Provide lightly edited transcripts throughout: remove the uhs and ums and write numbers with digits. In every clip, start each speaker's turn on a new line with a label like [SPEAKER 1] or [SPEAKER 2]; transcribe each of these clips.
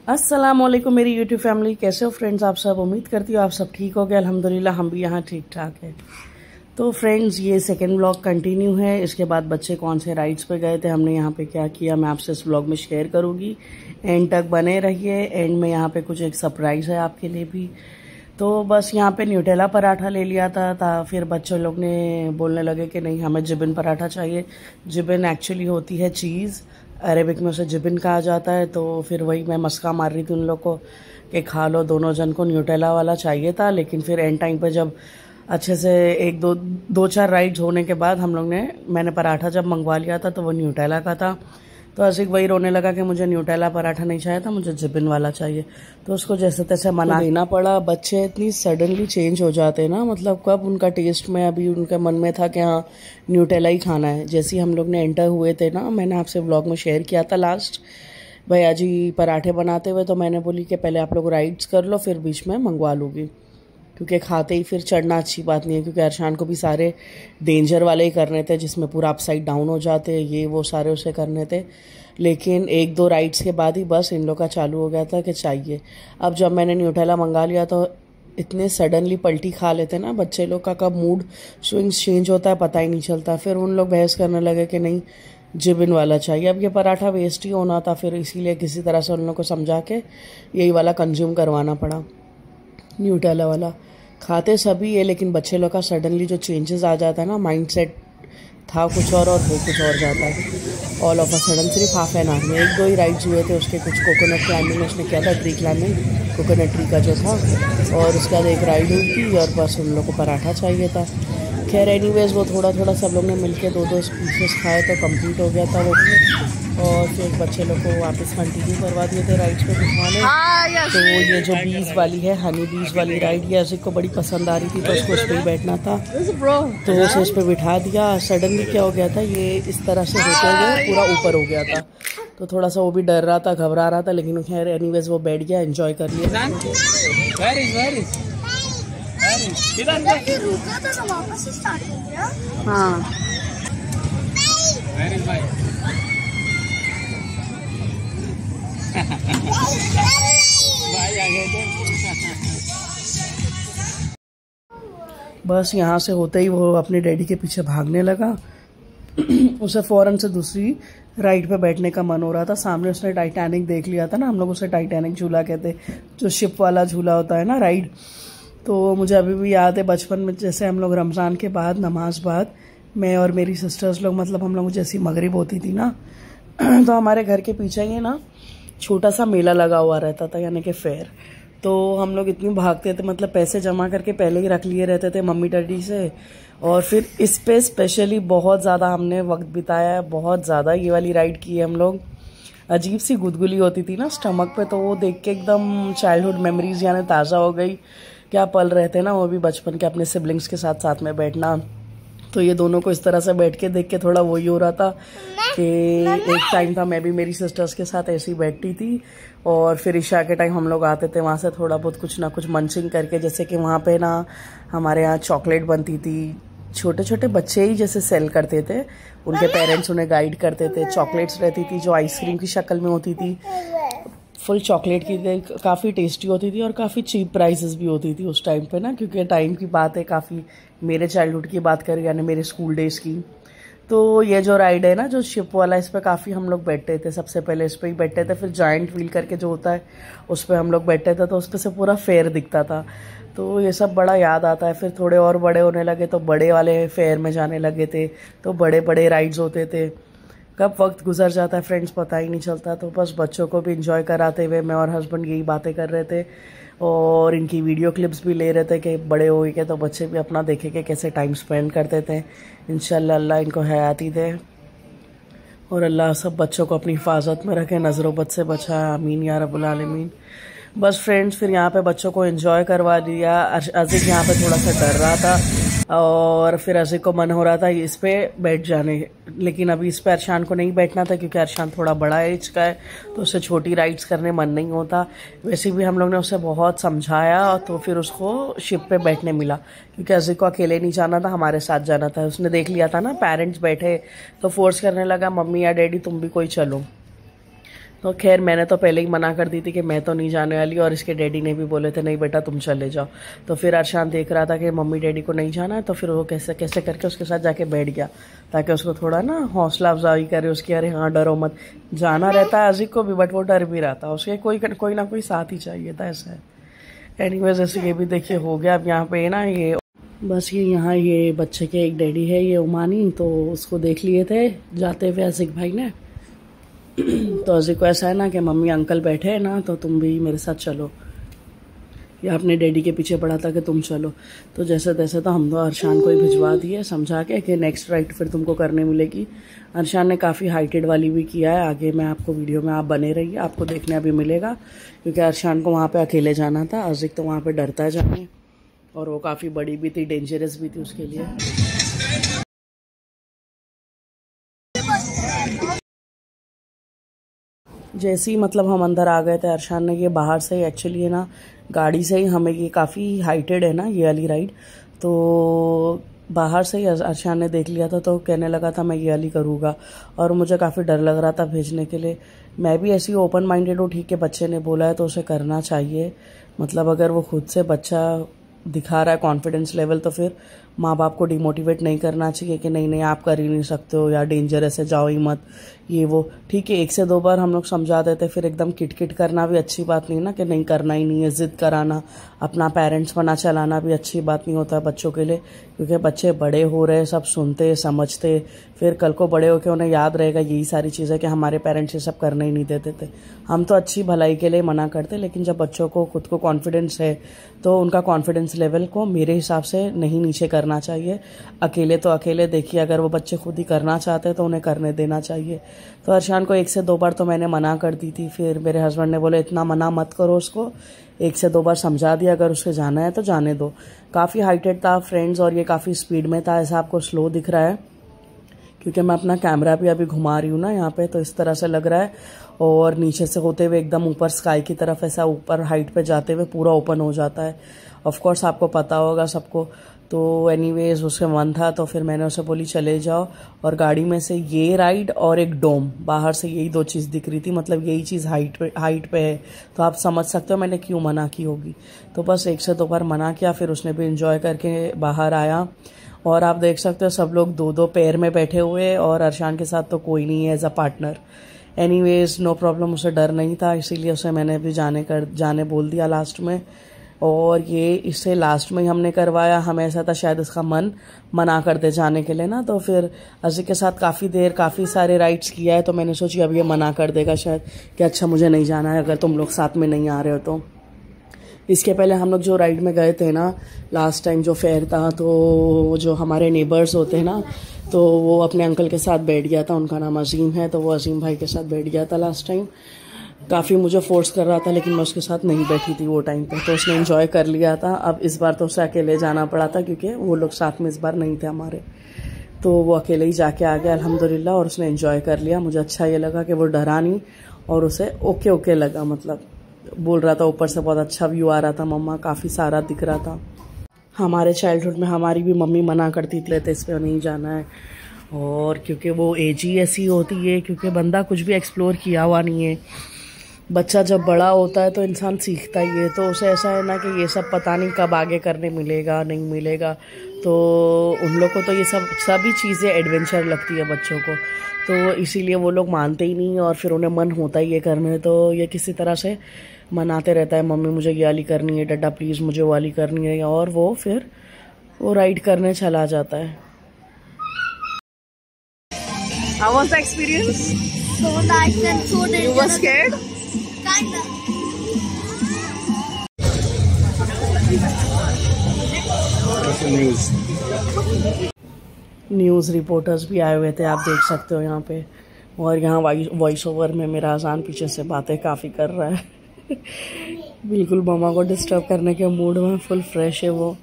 [SPEAKER 1] अस्सलाम वालेकुम मेरी यूट्यूब फैमिली, कैसे हो फ्रेंड्स आप सब। उम्मीद करती हूँ आप सब ठीक हो गए। अल्हम्दुलिल्लाह हम भी यहाँ ठीक ठाक है। तो फ्रेंड्स ये सेकंड व्लॉग कंटिन्यू है। इसके बाद बच्चे कौन से राइड्स पे गए थे, हमने यहाँ पे क्या किया, मैं आपसे इस व्लॉग में शेयर करूँगी। एंड तक बने रहिए। एंड में यहाँ पे कुछ एक सरप्राइज़ है आपके लिए भी। तो बस यहाँ पे न्यूटेला पराठा ले लिया था। फिर बच्चों लोग ने बोलने लगे कि नहीं हमें जिबिन पराठा चाहिए। जिबिन एक्चुअली होती है चीज़, अरेबिक में उसे जिबिन कहा जाता है। तो फिर वही मैं मस्का मार रही थी उन लोग को कि खा लो। दोनों जन को न्यूटेला वाला चाहिए था, लेकिन फिर एंड टाइम पर जब अच्छे से एक दो चार राइड्स होने के बाद मैंने पराठा जब मंगवा लिया था तो वो न्यूटेला का था। तो असिक वही रोने लगा कि मुझे न्यूटेला पराठा नहीं चाहिए था, मुझे जिबिन वाला चाहिए। तो उसको जैसे तैसे मना देना पड़ा। बच्चे इतनी सडनली चेंज हो जाते हैं ना, मतलब कब उनका टेस्ट में अभी उनके मन में था कि हाँ न्यूटेला ही खाना है। जैसे ही हम लोग ने एंटर हुए थे ना, मैंने आपसे व्लॉग में शेयर किया था लास्ट भैया जी पराठे बनाते हुए, तो मैंने बोली कि पहले आप लोग राइड्स कर लो फिर बीच में मंगवा लूँगी, क्योंकि खाते ही फिर चढ़ना अच्छी बात नहीं है। क्योंकि अरशान को भी सारे डेंजर वाले ही करने थे, जिसमें पूरा अपसाइड डाउन हो जाते, ये वो सारे उसे करने थे। लेकिन एक दो राइड्स के बाद ही बस इन लोग का चालू हो गया था कि चाहिए। अब जब मैंने न्यूटेला मंगा लिया तो इतने सडनली पलटी खा लेते ना बच्चे लोग का, कब मूड स्विंग्स चेंज होता है पता ही नहीं चलता। फिर उन लोग बहस करने लगे कि नहीं जिबिन वाला चाहिए। अब ये पराठा वेस्ट ही होना था, फिर इसीलिए किसी तरह से उन लोग को समझा के यही वाला कंज्यूम करवाना पड़ा, न्यूटेला वाला। खाते सभी है, लेकिन बच्चे लोग का सडनली जो चेंजेस आ जाता है ना, माइंडसेट था कुछ और हो कुछ और जाता है ऑल ऑफ अ सडन। सिर्फ हाफ एन आवर में एक दो ही राइड्स हुए थे उसके। कुछ कोकोनट क्लाइंबिंग उसने किया था, ट्री क्लाइंबिंग कोकोनट ट्री का जो था, और उसके बाद एक राइड हुई थी और बस उन लोग को पराठा चाहिए था। खैर एनीवेज वो थोड़ा थोड़ा सब लोग ने मिलके दो पीसेस खाए तो कंप्लीट हो गया था वो। और फिर बच्चे लोग को वापस कंटिन्यू करवा दिए थे राइड्स पे बिठाने। तो ये जो बीज वाली है, हनी बीज वाली राइड, ये असिक को बड़ी पसंद आ रही थी, तो उसको उस पर ही बैठना था, तो उसे उस पर बिठा दिया। सडनली क्या हो गया था, ये इस तरह से होते हुए पूरा ऊपर हो गया था, तो थोड़ा सा वो भी डर रहा था, घबरा रहा था, लेकिन खैर एनीवेज वो बैठ गया, एंजॉय कर लिया। हाँ बस यहाँ से होते ही वो अपने डैडी के पीछे भागने लगा। उसे फौरन से दूसरी राइड पे बैठने का मन हो रहा था। सामने उसने टाइटैनिक देख लिया था ना, हम लोग उसे टाइटैनिक झूला कहते, जो शिप वाला झूला होता है ना राइड। तो मुझे अभी भी याद है बचपन में, जैसे हम लोग रमज़ान के बाद नमाज बाद मैं और मेरी सिस्टर्स लोग, मतलब हम लोग जैसी मगरिब होती थी ना तो हमारे घर के पीछे ही ना छोटा सा मेला लगा हुआ रहता था, यानी कि फेयर। तो हम लोग इतनी भागते थे, मतलब पैसे जमा करके पहले ही रख लिए रहते थे मम्मी डैडी से। और फिर इस पे स्पेशली बहुत ज़्यादा हमने वक्त बिताया है, बहुत ज़्यादा ये वाली राइड की है हम लोग। अजीब सी गुदगुली होती थी ना स्टमक पे, तो वो देख के एकदम चाइल्डहुड मेमोरीज यानी ताज़ा हो गई। क्या पल रहते ना वो भी बचपन के, अपने सिबलिंग्स के साथ साथ में बैठना। तो ये दोनों को इस तरह से बैठ के देख के थोड़ा वही हो रहा था कि एक टाइम था मैं भी मेरी सिस्टर्स के साथ ऐसी बैठती थी, और फिर इशा के टाइम हम लोग आते थे वहाँ से थोड़ा बहुत कुछ ना कुछ मंचिंग करके। जैसे कि वहाँ पे ना हमारे यहाँ चॉकलेट बनती थी, छोटे छोटे बच्चे ही जैसे सेल करते थे, उनके पेरेंट्स उन्हें गाइड करते थे। चॉकलेट्स रहती थी जो आइसक्रीम की शक्ल में होती थी, फुल चॉकलेट की, काफ़ी टेस्टी होती थी और काफ़ी चीप प्राइसेस भी होती थी उस टाइम पे ना, क्योंकि टाइम की बात है काफ़ी, मेरे चाइल्डहुड की बात करें यानी मेरे स्कूल डेज़ की। तो ये जो राइड है ना जो शिप वाला, इस पर काफ़ी हम लोग बैठते थे। सबसे पहले इस पर ही बैठते थे, फिर जाइंट व्हील करके जो होता है उस पर हम लोग बैठते थे, तो उस पर से पूरा फेयर दिखता था। तो ये सब बड़ा याद आता है। फिर थोड़े और बड़े होने लगे तो बड़े वाले फेयर में जाने लगे थे, तो बड़े बड़े राइड्स होते थे। कब वक्त गुजर जाता है फ्रेंड्स पता ही नहीं चलता। तो बस बच्चों को भी इंजॉय कराते हुए मैं और हस्बैंड यही बातें कर रहे थे, और इनकी वीडियो क्लिप्स भी ले रहे थे कि बड़े हो गए तो बच्चे भी अपना देखे कि कैसे टाइम स्पेंड करते थे। इंशाल्लाह अल्लाह इनको हयाती दे, और अल्लाह सब बच्चों को अपनी हिफाजत में रखे, नज़रोबत से बचाए, आमीन या रब्बुल आलमीन। बस फ्रेंड्स फिर यहाँ पे बच्चों को एंजॉय करवा दिया। अज़िक यहाँ पे थोड़ा सा डर रहा था, और फिर अज़िक को मन हो रहा था इस पे बैठ जाने, लेकिन अभी इस पे अरशान को नहीं बैठना था, क्योंकि अरशान थोड़ा बड़ा एज का है, तो उससे छोटी राइड्स करने मन नहीं होता। वैसे भी हम लोग ने उसे बहुत समझाया, तो फिर उसको शिप पे बैठने मिला, क्योंकि अज़िक को अकेले नहीं जाना था, हमारे साथ जाना था। उसने देख लिया था ना पेरेंट्स बैठे, तो फोर्स करने लगा मम्मी या डैडी तुम भी कोई चलो। तो खैर मैंने तो पहले ही मना कर दी थी कि मैं तो नहीं जाने वाली, और इसके डैडी ने भी बोले थे नहीं बेटा तुम चले जाओ। तो फिर अर्शान देख रहा था कि मम्मी डैडी को नहीं जाना है, तो फिर वो कैसे कैसे करके उसके साथ जाके बैठ गया ताकि उसको थोड़ा ना हौसला अफजाई करे उसकी, अरे हाँ डरो मत। जाना रहता है अजीक को भी, बट वो डर भी रहा था, उसके कोई ना कोई साथ ही चाहिए था, ऐसा है। एनीवेज ऐसे ये भी देखिए हो गया। अब यहाँ पे ना ये बस ये यहाँ ये बच्चे के एक डैडी है ये उमानी, तो उसको देख लिए थे जाते हुए अजीक भाई ने। तो अजीक को ऐसा है ना कि मम्मी अंकल बैठे हैं ना, तो तुम भी मेरे साथ चलो, या अपने डैडी के पीछे पड़ा था कि तुम चलो। तो जैसे तैसे तो हम तो अर्शान को ही भिजवा दिए समझा के कि नेक्स्ट राइड फिर तुमको करने मिलेगी। अर्शान ने काफ़ी हाइटेड वाली भी किया है, आगे मैं आपको वीडियो में आप बने रहिए, आपको देखने अभी मिलेगा, क्योंकि अर्शान को वहाँ पे अकेले जाना था। अजीक तो वहाँ पे डरता है जाने, और वो काफ़ी बड़ी भी थी, डेंजरस भी थी उसके लिए। जैसे ही मतलब हम अंदर आ गए थे, अर्शान ने ये बाहर से ही एक्चुअली है ना गाड़ी से ही, हमें ये काफ़ी हाइटेड है ना ये वाली राइड, तो बाहर से ही अर्शान ने देख लिया था, तो कहने लगा था मैं ये वाली करूँगा, और मुझे काफ़ी डर लग रहा था भेजने के लिए। मैं भी ऐसी ओपन माइंडेड हूँ, ठीक है बच्चे ने बोला है तो उसे करना चाहिए, मतलब अगर वो खुद से बच्चा दिखा रहा है कॉन्फिडेंस लेवल, तो फिर माँ बाप को डिमोटिवेट नहीं करना चाहिए कि नहीं नहीं आप कर ही नहीं सकते हो, या डेंजरस है जाओ ही मत, ये वो। ठीक है 1 से 2 बार हम लोग समझा देते, फिर एकदम किट करना भी अच्छी बात नहीं ना, कि नहीं करना ही नहीं है, जिद कराना, अपना पेरेंट्स बना चलाना भी अच्छी बात नहीं होता बच्चों के लिए, क्योंकि बच्चे बड़े हो रहे, सब सुनते समझते, फिर कल को बड़े होकर उन्हें याद रहेगा यही सारी चीज़ें कि हमारे पेरेंट्स ये सब करने ही नहीं देते थे। हम तो अच्छी भलाई के लिए मना करते, लेकिन जब बच्चों को खुद को कॉन्फिडेंस है तो उनका कॉन्फिडेंस लेवल को मेरे हिसाब से नहीं नीचे करना चाहिए। अकेले तो अकेले देखिए, अगर वो बच्चे खुद ही करना चाहते हैं तो उन्हें करने देना चाहिए। तो अर्शान को 1 से 2 बार तो मैंने मना कर दी थी, फिर मेरे हस्बैंड ने बोले इतना मना मत करो उसको, 1 से 2 बार समझा दिया, अगर उसके जाना है तो जाने दो। काफ़ी हाइटेड था फ्रेंड्स, और ये काफ़ी स्पीड में था, ऐसा आपको स्लो दिख रहा है क्योंकि मैं अपना कैमरा भी अभी घुमा रही हूँ ना यहाँ पे, तो इस तरह से लग रहा है, और नीचे से होते हुए एकदम ऊपर स्काई की तरफ ऐसा ऊपर हाइट पे जाते हुए पूरा ओपन हो जाता है। ऑफ कोर्स आपको पता होगा सबको। तो एनीवेज उसका मन था, तो फिर मैंने उसे बोली चले जाओ, और गाड़ी में से ये राइड और एक डोम, बाहर से यही 2 चीज़ दिख रही थी, मतलब यही चीज़ हाइट पे है, तो आप समझ सकते हो मैंने क्यों मना की होगी। तो बस 1 से 2 बार मना किया, फिर उसने भी इंजॉय करके बाहर आया, और आप देख सकते हो सब लोग 2-2 पेयर में बैठे हुए, और अर्शान के साथ तो कोई नहीं है as a partner. Anyways no problem, उसे डर नहीं था, इसीलिए उसे मैंने भी जाने बोल दिया लास्ट में, और ये इससे लास्ट में ही हमने करवाया। हमें ऐसा था शायद इसका मन मना कर दे जाने के लिए ना, तो फिर अजीक के साथ काफ़ी देर काफ़ी सारे राइड्स किया है, तो मैंने सोची अब ये मना कर देगा शायद कि अच्छा मुझे नहीं जाना है अगर तुम लोग साथ में नहीं आ रहे हो तो। इसके पहले हम लोग जो राइड में गए थे ना लास्ट टाइम, जो फेयर था, तो जो हमारे नेबर्स होते हैं ना, तो वो अपने अंकल के साथ बैठ गया था, उनका नाम अजीम है, तो वो अजीम भाई के साथ बैठ गया था लास्ट टाइम। काफ़ी मुझे फोर्स कर रहा था, लेकिन मैं उसके साथ नहीं बैठी थी वो टाइम पे, तो उसने एंजॉय कर लिया था। अब इस बार तो उसे अकेले जाना पड़ा था, क्योंकि वो लोग साथ में इस बार नहीं थे हमारे, तो वो अकेले ही जाके आ गया अल्हम्दुलिल्लाह, और उसने एंजॉय कर लिया। मुझे अच्छा ये लगा कि वो डरा नहीं, और उसे ओके लगा, मतलब बोल रहा था ऊपर से बहुत अच्छा व्यू आ रहा था, मम्मा काफ़ी सारा दिख रहा था। हमारे चाइल्डहुड में हमारी भी मम्मी मना करती थी इस पर नहीं जाना है, और क्योंकि वो एज ही ऐसी होती है, क्योंकि बंदा कुछ भी एक्सप्लोर किया हुआ नहीं है। बच्चा जब बड़ा होता है तो इंसान सीखता ही है, तो उसे ऐसा है ना कि ये सब पता नहीं कब आगे करने मिलेगा नहीं मिलेगा, तो उन लोग को तो ये सभी चीज़ें एडवेंचर लगती है बच्चों को, तो इसीलिए वो लोग मानते ही नहीं, और फिर उन्हें मन होता ही ये करने, तो ये किसी तरह से मनाते रहता है, मम्मी मुझे ये वाली करनी है, डड्डा प्लीज़ मुझे वो वाली करनी है, और वो फिर वो राइड करने चला जाता है। How was the experience?
[SPEAKER 2] So nice and so dangerous.
[SPEAKER 1] You were scared?
[SPEAKER 2] Kinda.
[SPEAKER 1] News reporters भी आए हुए थे, आप देख सकते हो यहाँ पे, और यहाँ वॉइस ओवर में मेरा अजान पीछे से बातें काफ़ी कर रहा है बिल्कुल मम्मा को डिस्टर्ब करने के मूड में, फुल फ्रेश है वो।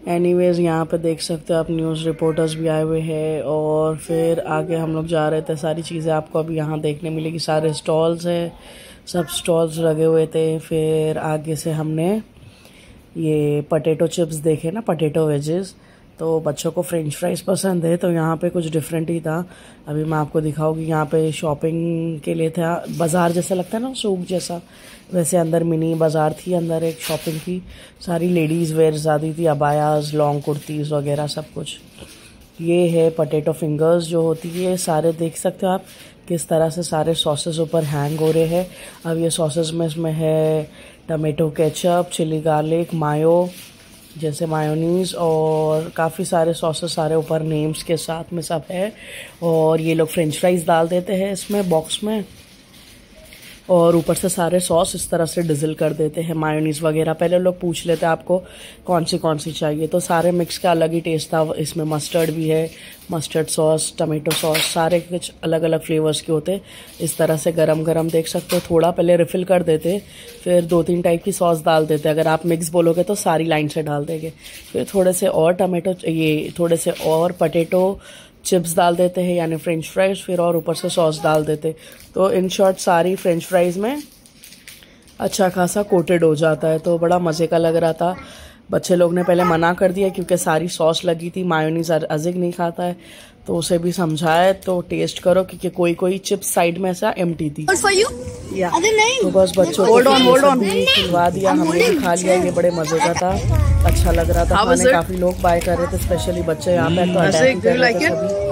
[SPEAKER 1] एनीवेज यहाँ पे देख सकते हो आप न्यूज़ रिपोर्टर्स भी आए हुए हैं, और फिर आगे हम लोग जा रहे थे, सारी चीज़ें आपको अभी यहाँ देखने मिलेगी, सारे स्टॉल्स हैं, सब स्टॉल्स लगे हुए थे। फिर आगे से हमने ये पोटैटो चिप्स देखे ना, पोटैटो वेजेस, तो बच्चों को फ्रेंच फ्राइज पसंद है, तो यहाँ पे कुछ डिफरेंट ही था। अभी मैं आपको दिखाऊंगी। यहाँ पे शॉपिंग के लिए था, बाज़ार जैसा लगता है ना, सूक जैसा, वैसे अंदर मिनी बाज़ार थी, अंदर एक शॉपिंग की। सारी लेडीज़ वेयर ज़्यादा थी, अबायाज, लॉन्ग कुर्तीज़ वगैरह सब कुछ। ये है पोटैटो फिंगर्स जो होती है, सारे देख सकते हो आप किस तरह से सारे सॉसेस ऊपर हैंग हो रहे हैं। अब ये सॉसेस में इसमें है टमाटो केचप, चिली गार्लिक, मायो जैसे मायोनीज, और काफ़ी सारे सॉसेस सारे ऊपर नेम्स के साथ में सब है। और ये लोग फ्रेंच फ्राइज डाल देते हैं इसमें बॉक्स में, और ऊपर से सारे सॉस इस तरह से डिज़ल कर देते हैं, मायोनीज वगैरह। पहले लोग पूछ लेते हैं आपको कौन सी चाहिए, तो सारे मिक्स का अलग ही टेस्ट था। इसमें मस्टर्ड भी है, मस्टर्ड सॉस, टमाटो सॉस, सारे कुछ अलग अलग फ्लेवर्स के होते। इस तरह से गरम गरम देख सकते हो। थोड़ा पहले रिफ़िल कर देते, फिर 2-3 टाइप की सॉस डाल देते। अगर आप मिक्स बोलोगे तो सारी लाइन से डाल देंगे। फिर थोड़े से और थोड़े से और पोटैटो चिप्स डाल देते हैं, यानी फ्रेंच फ्राइज, फिर और ऊपर से सॉस डाल देते। तो इन शॉर्ट सारी फ्रेंच फ्राइज में अच्छा खासा कोटेड हो जाता है, तो बड़ा मज़े का लग रहा था। बच्चे लोग ने पहले मना कर दिया क्योंकि सारी सॉस लगी थी, मायोनीज अजिक नहीं खाता है, तो उसे भी समझाया तो टेस्ट करो, क्योंकि कोई कोई चिप्स साइड में ऐसा एम्प्टी थी। या तो बस बच्चों को खिलवा दिया, हमने भी खा लिया। ये बड़े मजे का था, अच्छा लग रहा था खाने। काफी लोग बाय कर रहे थे, स्पेशली बच्चे यहाँ पे तो अटैक कर रहे थे सभी।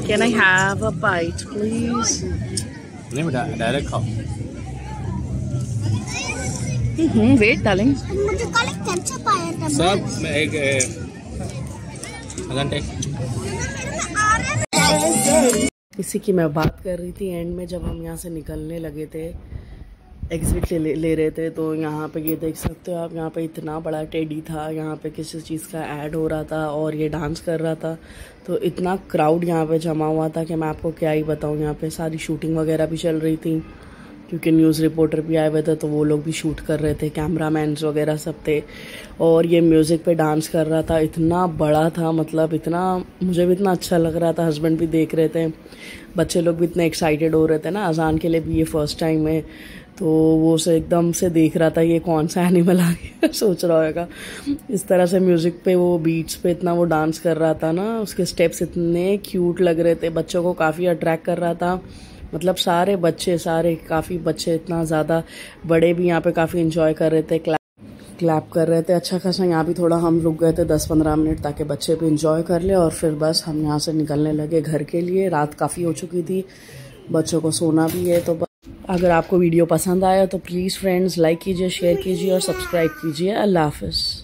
[SPEAKER 1] Can I have a bite, please?
[SPEAKER 3] नहीं बेटा, डायरेक्ट खाओ।
[SPEAKER 1] Wait, darling.
[SPEAKER 2] मुझे कल एक केचप आया था।
[SPEAKER 3] सब एक घंटे।
[SPEAKER 1] इसी की मैं बात कर रही थी एंड में, जब हम यहाँ से निकलने लगे थे, एग्जिट ले रहे थे, तो यहाँ पे ये देख सकते हो आप, यहाँ पे इतना बड़ा टेडी था, यहाँ पे किसी चीज़ का ऐड हो रहा था और ये डांस कर रहा था। तो इतना क्राउड यहाँ पे जमा हुआ था कि मैं आपको क्या ही बताऊँ। यहाँ पे सारी शूटिंग वगैरह भी चल रही थी, क्योंकि न्यूज़ रिपोर्टर भी आए हुए थे, तो वो लोग भी शूट कर रहे थे, कैमरामैन्स वगैरह सब थे। और ये म्यूज़िक पे डांस कर रहा था, इतना बड़ा था, मतलब इतना, मुझे भी इतना अच्छा लग रहा था, हस्बैंड भी देख रहे थे, बच्चे लोग भी इतने एक्साइटेड हो रहे थे ना, अजान के लिए भी ये फर्स्ट टाइम है। तो वो उसे एकदम से देख रहा था, ये कौन सा एनिमल आ गया सोच रहा होगा। इस तरह से म्यूज़िक पे, वो बीट्स पे इतना वो डांस कर रहा था ना, उसके स्टेप्स इतने क्यूट लग रहे थे, बच्चों को काफ़ी अट्रैक्ट कर रहा था। मतलब सारे बच्चे, काफ़ी बच्चे, इतना ज़्यादा बड़े भी यहाँ पे काफ़ी इंजॉय कर रहे थे, क्लैप कर रहे थे अच्छा खासा। यहाँ भी थोड़ा हम रुक गए थे 10-15 मिनट, ताकि बच्चे भी इंजॉय कर ले, और फिर बस हम यहाँ से निकलने लगे घर के लिए। रात काफ़ी हो चुकी थी, बच्चों को सोना भी है। तो अगर आपको वीडियो पसंद आया तो प्लीज़ फ्रेंड्स लाइक कीजिए, शेयर कीजिए और सब्सक्राइब कीजिए। अल्लाह हाफ़िज़।